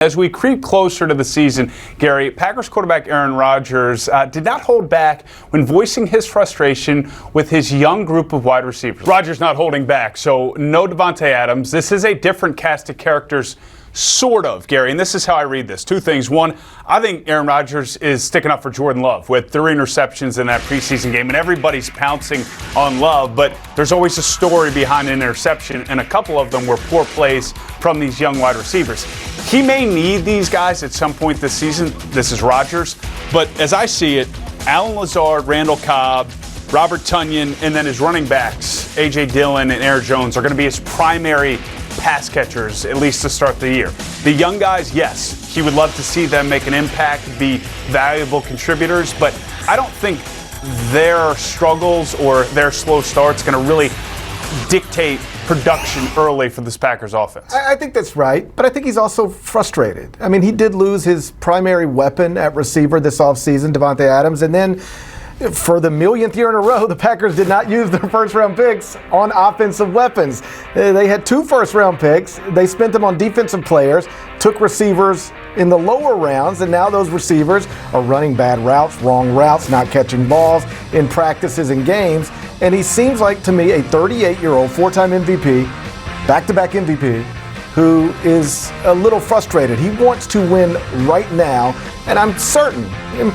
As we creep closer to the season, Gary, Packers quarterback Aaron Rodgers did not hold back when voicing his frustration with his young group of wide receivers. Rodgers not holding back, so no Davante Adams. This is a different cast of characters, sort of, Gary, and this is how I read this. Two things. One, I think Aaron Rodgers is sticking up for Jordan Love with 3 interceptions in that preseason game, and everybody's pouncing on Love, but there's always a story behind an interception, and a couple of them were poor plays from these young wide receivers. He may need these guys at some point this season. This is Rodgers, but as I see it, Allen Lazard, Randall Cobb, Robert Tonyan, and then his running backs, A.J. Dillon and Aaron Jones, are going to be his primary pass catchers, at least to start the year. The young guys, yes, he would love to see them make an impact, be valuable contributors, but I don't think their struggles or their slow starts going to really dictate production early for this Packers offense. I think that's right, but I think he's also frustrated. I mean, he did lose his primary weapon at receiver this offseason, Davante Adams, and then for the millionth year in a row, the Packers did not use their first-round picks on offensive weapons. They had 2 first-round picks. They spent them on defensive players, took receivers in the lower rounds, and now those receivers are running bad routes, wrong routes, not catching balls in practices and games. And he seems like, to me, a 38-year-old, 4-time MVP, back-to-back MVP, who is a little frustrated. He wants to win right now, and I'm certain,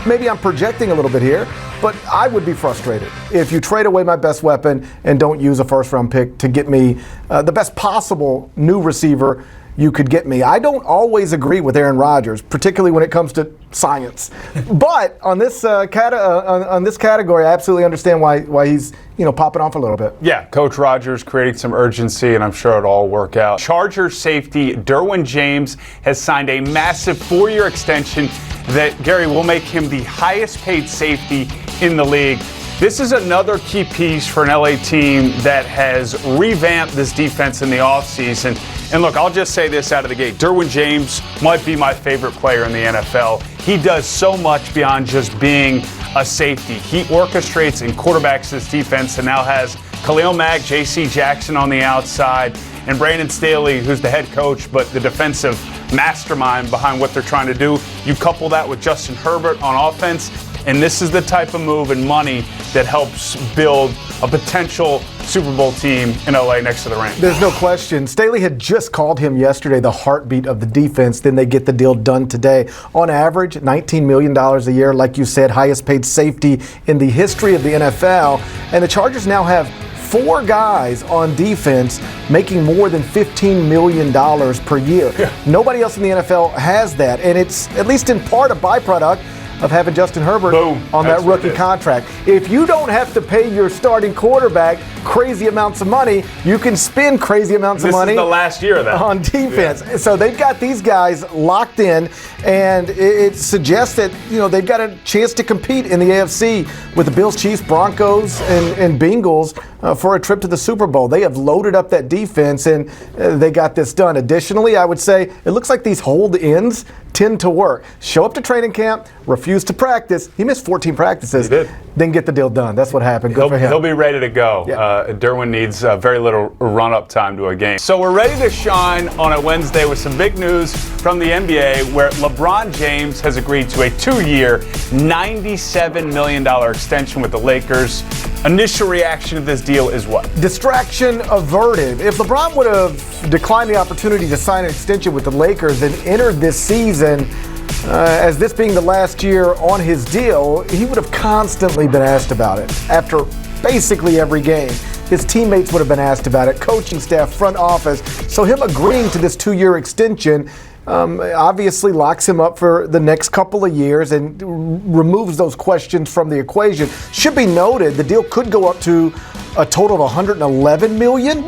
maybe I'm projecting a little bit here, but I would be frustrated if you trade away my best weapon and don't use a first-round pick to get me the best possible new receiver you could get me. I don't always agree with Aaron Rodgers, particularly when it comes to science. But on this category, I absolutely understand why he's popping off a little bit. Yeah, Coach Rodgers creating some urgency, and I'm sure it'll all work out. Chargers safety Derwin James has signed a massive 4-year extension that, Gary, will make him the highest paid safety in the league. This is another key piece for an LA team that has revamped this defense in the offseason. And look, I'll just say this out of the gate. Derwin James might be my favorite player in the NFL. He does so much beyond just being a safety. He orchestrates and quarterbacks this defense and now has Khalil Mack, J.C. Jackson on the outside, and Brandon Staley, who's the head coach, but the defensive mastermind behind what they're trying to do. You couple that with Justin Herbert on offense, and this is the type of move and money that helps build a potential Super Bowl team in LA next to the Rams. There's no question. Staley had just called him yesterday the heartbeat of the defense. Then they get the deal done today. On average, $19 million a year, like you said, highest paid safety in the history of the NFL. And the Chargers now have 4 guys on defense making more than $15 million per year. Yeah. Nobody else in the NFL has that. And it's, at least in part, a byproduct of having Justin Herbert on that rookie contract. If you don't have to pay your starting quarterback crazy amounts of money, you can spend crazy amounts of money. This is the last year of that. On defense. Yeah. So they've got these guys locked in, and it suggests that they've got a chance to compete in the AFC with the Bills, Chiefs, Broncos, and Bengals for a trip to the Super Bowl. They have loaded up that defense, and they got this done. Additionally, I would say it looks like these hold-ins tend to work. Show up to training camp, refuse to practice. He missed 14 practices. He did. Then get the deal done. That's what happened. Good for him. He'll be ready to go. Yeah. Derwin needs very little run-up time to a game. So we're ready to shine on a Wednesday with some big news from the NBA, where LeBron James has agreed to a 2-year, $97 million extension with the Lakers. Initial reaction to this deal is what? Distraction averted. If LeBron would have declined the opportunity to sign an extension with the Lakers and entered this season as this being the last year on his deal, he would have constantly been asked about it. After basically every game, his teammates would have been asked about it, coaching staff, front office. So him agreeing to this 2-year extension obviously locks him up for the next couple of years and removes those questions from the equation. Should be noted, the deal could go up to a total of $111 million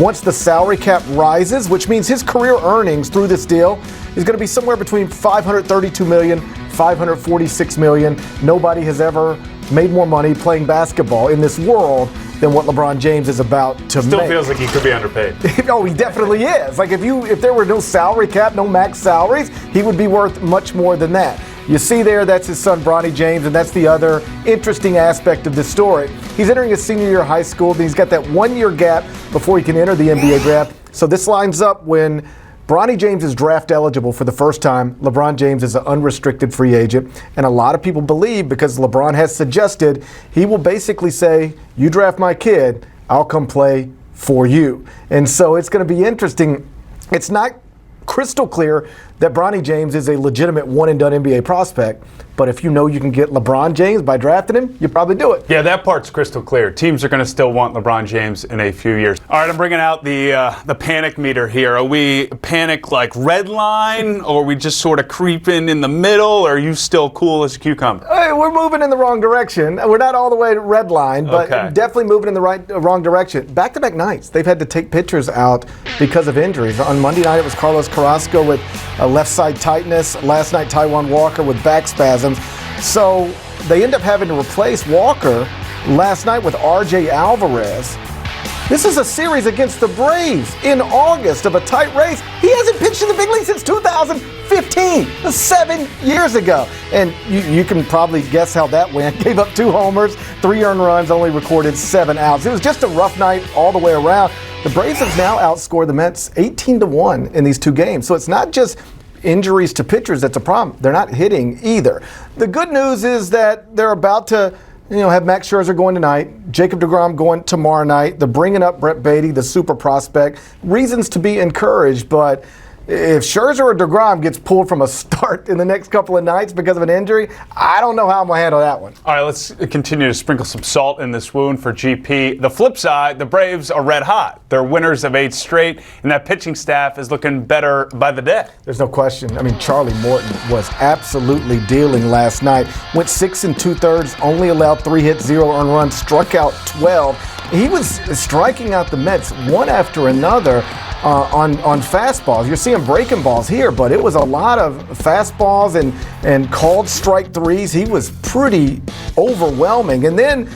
once the salary cap rises, which means his career earnings through this deal is going to be somewhere between $532 million, $546 million. Nobody has ever made more money playing basketball in this world than what LeBron James is about to make. Still feels like he could be underpaid. Oh, he definitely is. Like if there were no salary cap, no max salaries, he would be worth much more than that. You see there, that's his son, Bronny James, and that's the other interesting aspect of this story. He's entering his senior year of high school, and he's got that 1-year gap before he can enter the NBA draft. So this lines up when Bronny James is draft eligible for the first time. LeBron James is an unrestricted free agent. And a lot of people believe, because LeBron has suggested, he will basically say, you draft my kid, I'll come play for you. And so it's going to be interesting. It's not crystal clear that Bronny James is a legitimate one-and-done NBA prospect. But if you know you can get LeBron James by drafting him, you probably do it. Yeah, that part's crystal clear. Teams are going to still want LeBron James in a few years. All right, I'm bringing out the panic meter here. Are we panic like red line, or are we just sort of creeping in the middle, or are you still cool as a cucumber? Hey, we're moving in the wrong direction. We're not all the way to red line, but definitely moving in the wrong direction. Back-to-back nights, they've had to take pitchers out because of injuries. On Monday night, it was Carlos Carrasco with left side tightness. Last night, Taijuan Walker with back spasms. So they end up having to replace Walker last night with RJ Alvarez. This is a series against the Braves in August of a tight race. He hasn't pitched in the big league since 2015, 7 years ago. And you can probably guess how that went. Gave up 2 homers, 3 earned runs, only recorded 7 outs. It was just a rough night all the way around. The Braves have now outscored the Mets 18-1 in these 2 games. So it's not just injuries to pitchers that's a problem. They're not hitting either. The good news is that they're about to have Max Scherzer going tonight, Jacob deGrom going tomorrow night. They're bringing up Brett Beatty, the super prospect. Reasons to be encouraged, but if Scherzer or deGrom gets pulled from a start in the next couple of nights because of an injury, I don't know how I'm going to handle that one. All right, let's continue to sprinkle some salt in this wound for GP. The flip side, the Braves are red hot. They're winners of 8 straight, and that pitching staff is looking better by the day. There's no question. I mean, Charlie Morton was absolutely dealing last night. Went 6 2/3, only allowed 3 hits, 0 earned runs, struck out 12. He was striking out the Mets one after another on fastballs. You're seeing breaking balls here, but it was a lot of fastballs and called strike threes. He was pretty overwhelming. And then,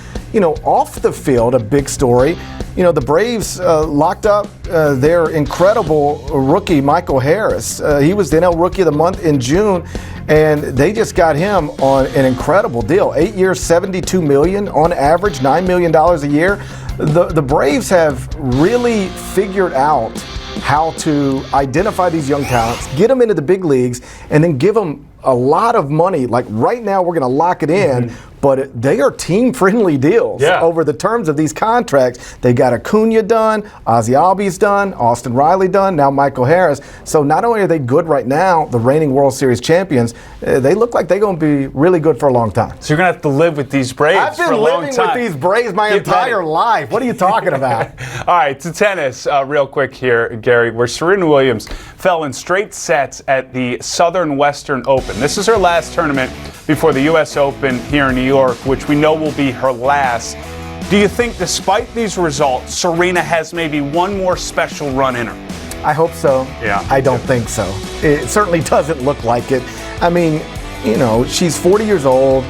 off the field, a big story. The Braves locked up their incredible rookie, Michael Harris. He was the NL Rookie of the Month in June, and they just got him on an incredible deal. 8 years, $72 million on average, $9 million a year. The Braves have really figured out how to identify these young talents, get them into the big leagues, and then give them a lot of money. Like right now, we're going to lock it in, but they are team-friendly deals over the terms of these contracts. They got Acuna done, Ozzie Albies done, Austin Riley done, now Michael Harris. So not only are they good right now, the reigning World Series champions, they look like they're going to be really good for a long time. So you're going to have to live with these Braves for a long time. I've been living with these Braves my entire life. What are you talking about? All right, to tennis real quick here, Gary, where Serena Williams fell in straight sets at the Southern Western Open. This is her last tournament before the U.S. Open here in New York, which we know will be her last. Do you think, despite these results, Serena has maybe one more special run in her? I hope so. Yeah. I don't think so. It certainly doesn't look like it. I mean, she's 40 years old.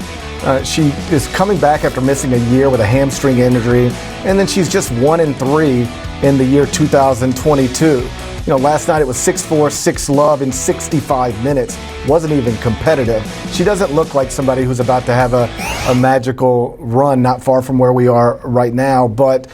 She is coming back after missing a year with a hamstring injury, and then she's just 1-3 in the year 2022. Last night it was 6-4, 6-love in 65 minutes. Wasn't even competitive. She doesn't look like somebody who's about to have a magical run not far from where we are right now. But,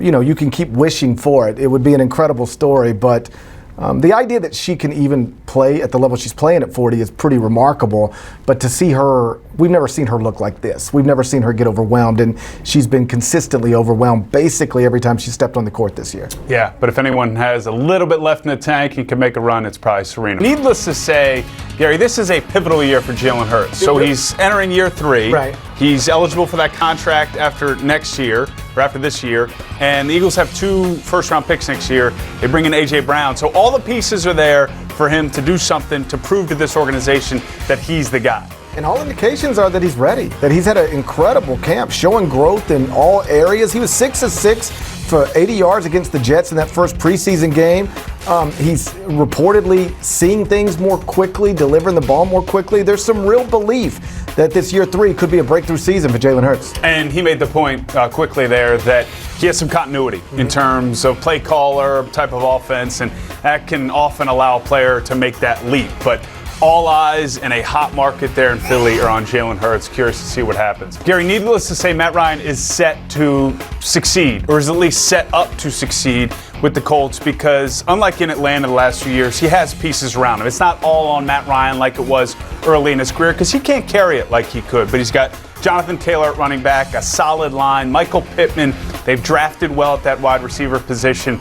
you can keep wishing for it. It would be an incredible story. But the idea that she can even play at the level she's playing at 40 is pretty remarkable. But to see her, we've never seen her look like this. We've never seen her get overwhelmed, and she's been consistently overwhelmed basically every time she stepped on the court this year. Yeah, but if anyone has a little bit left in the tank and can make a run, it's probably Serena. Needless to say, Gary, this is a pivotal year for Jalen Hurts. So he's entering year 3. Right. He's eligible for that contract after next year, or after this year. And the Eagles have 2 first-round picks next year. They bring in A.J. Brown. So all the pieces are there for him to do something to prove to this organization that he's the guy. And all indications are that he's ready, that he's had an incredible camp, showing growth in all areas. He was 6 of 6 for 80 yards against the Jets in that first preseason game. He's reportedly seeing things more quickly, delivering the ball more quickly. There's some real belief that this year 3 could be a breakthrough season for Jalen Hurts. And he made the point quickly there that he has some continuity in terms of play caller, type of offense, and that can often allow a player to make that leap. But all eyes in a hot market there in Philly are on Jalen Hurts. Curious to see what happens. Gary, needless to say, Matt Ryan is set to succeed, or is at least set up to succeed with the Colts, because unlike in Atlanta the last few years, he has pieces around him. It's not all on Matt Ryan like it was early in his career, because he can't carry it like he could, but he's got Jonathan Taylor at running back, a solid line, Michael Pittman. They've drafted well at that wide receiver position.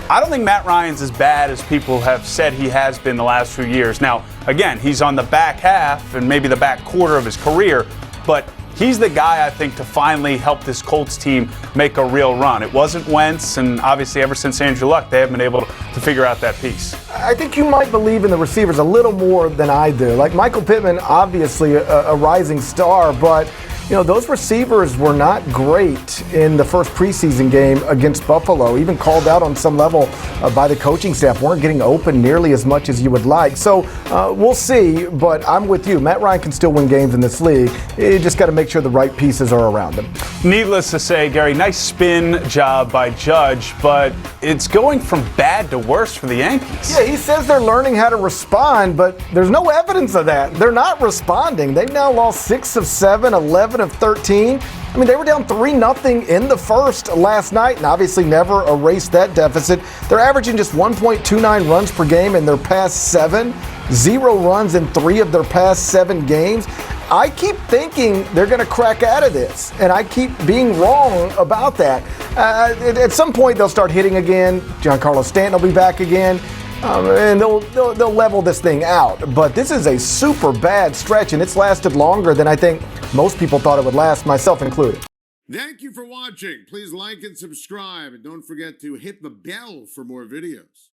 I don't think Matt Ryan's as bad as people have said he has been the last few years. Now, again, he's on the back half and maybe the back quarter of his career, but he's the guy, I think, to finally help this Colts team make a real run. It wasn't Wentz, and obviously ever since Andrew Luck, they haven't been able to figure out that piece. I think you might believe in the receivers a little more than I do. Like Michael Pittman, obviously a rising star, but those receivers were not great in the first preseason game against Buffalo, even called out on some level by the coaching staff, weren't getting open nearly as much as you would like. So we'll see, but I'm with you. Matt Ryan can still win games in this league. You just got to make sure the right pieces are around him. Needless to say, Gary, nice spin job by Judge, but it's going from bad to worse for the Yankees. Yeah, he says they're learning how to respond, but there's no evidence of that. They're not responding. They've now lost 6 of 7, 11 of 13. I mean, they were down 3-0 in the first last night and obviously never erased that deficit. They're averaging just 1.29 runs per game in their past 7, 0 runs in 3 of their past 7 games. I keep thinking they're going to crack out of this, and I keep being wrong about that. At some point, they'll start hitting again. Giancarlo Stanton will be back again. And they'll level this thing out. But this is a super bad stretch, and it's lasted longer than I think most people thought it would last, myself included. Thank you for watching. Please like and subscribe, and don't forget to hit the bell for more videos.